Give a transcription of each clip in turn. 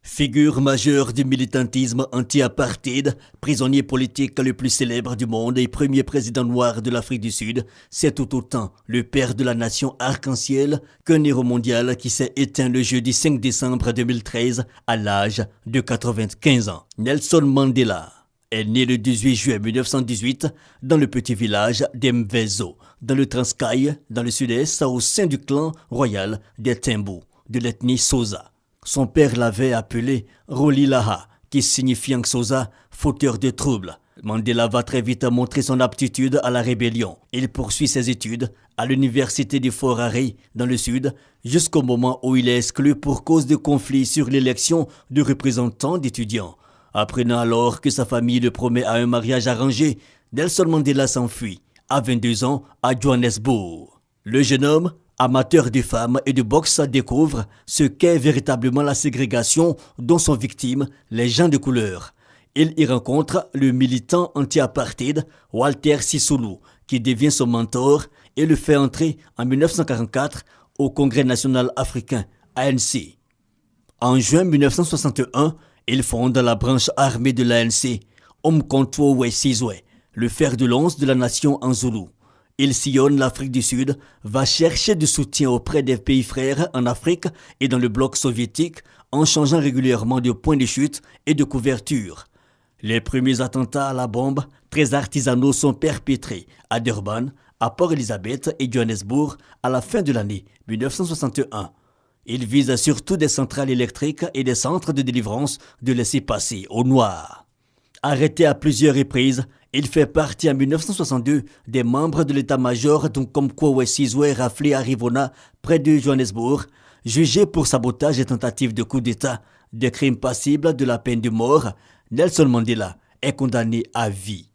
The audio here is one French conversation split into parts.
Figure majeure du militantisme anti-apartheid, prisonnier politique le plus célèbre du monde et premier président noir de l'Afrique du Sud, c'est tout autant le père de la nation arc-en-ciel qu'un héros mondial qui s'est éteint le jeudi 5 décembre 2013 à l'âge de 95 ans. Nelson Mandela est né le 18 juillet 1918 dans le petit village d'Mvezo, dans le Transkei, dans le sud-est, au sein du clan royal des Tembu, de l'ethnie Xhosa. Son père l'avait appelé Rolihlahla, qui signifie en Xhosa « fauteur de troubles ». Mandela va très vite montrer son aptitude à la rébellion. Il poursuit ses études à l'université de Fort Hare dans le sud, jusqu'au moment où il est exclu pour cause de conflits sur l'élection de représentants d'étudiants. Apprenant alors que sa famille le promet à un mariage arrangé, Nelson Mandela s'enfuit à 22 ans à Johannesburg. Le jeune homme, amateur de femmes et de boxe, découvre ce qu'est véritablement la ségrégation dont sont victimes les gens de couleur. Il y rencontre le militant anti-apartheid Walter Sisulu, qui devient son mentor et le fait entrer en 1944 au Congrès national africain, ANC. En juin 1961, il fonde la branche armée de l'ANC, Umkhonto we Sizwe, le fer de lance de la nation en zoulou. Il sillonne l'Afrique du Sud, va chercher du soutien auprès des pays frères en Afrique et dans le bloc soviétique en changeant régulièrement de point de chute et de couverture. Les premiers attentats à la bombe, très artisanaux, sont perpétrés à Durban, à Port Elizabeth et Johannesburg à la fin de l'année 1961. Il vise surtout des centrales électriques et des centres de délivrance de laissez-passer aux Noirs. Arrêté à plusieurs reprises, il fait partie en 1962 des membres de l'état-major d'Umkhonto we Sizwe raflé à Rivona, près de Johannesburg, jugé pour sabotage et tentative de coup d'État, des crimes passibles de la peine de mort. Nelson Mandela est condamné à vie.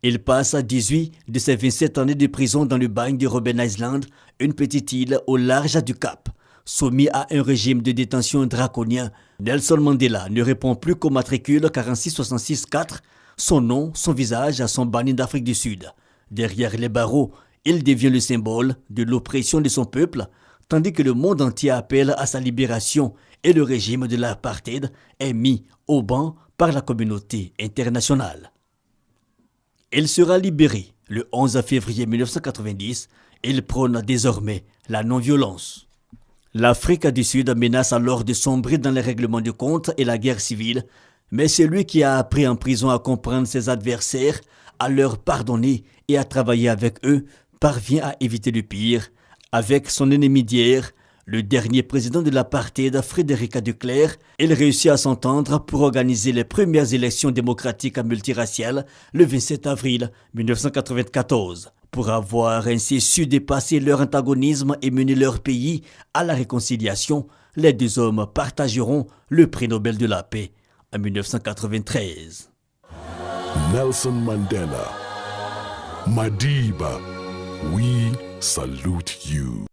Il passe 18 de ses 27 années de prison dans le bagne de Robben Island, une petite île au large du Cap. Soumis à un régime de détention draconien, Nelson Mandela ne répond plus qu'au matricule 4666-4. Son nom, son visage sont bannis d'Afrique du Sud. Derrière les barreaux, il devient le symbole de l'oppression de son peuple, tandis que le monde entier appelle à sa libération et le régime de l'apartheid est mis au ban par la communauté internationale. Il sera libéré le 11 février 1990. Il prône désormais la non-violence. L'Afrique du Sud menace alors de sombrer dans les règlements de compte et la guerre civile, mais celui qui a appris en prison à comprendre ses adversaires, à leur pardonner et à travailler avec eux, parvient à éviter le pire. Avec son ennemi d'hier, le dernier président de l'apartheid, Frédéric de Klerk, il réussit à s'entendre pour organiser les premières élections démocratiques multiraciales le 27 avril 1994. Pour avoir ainsi su dépasser leur antagonisme et mener leur pays à la réconciliation, les deux hommes partageront le prix Nobel de la paix en 1993. Nelson Mandela, Madiba, we salute you.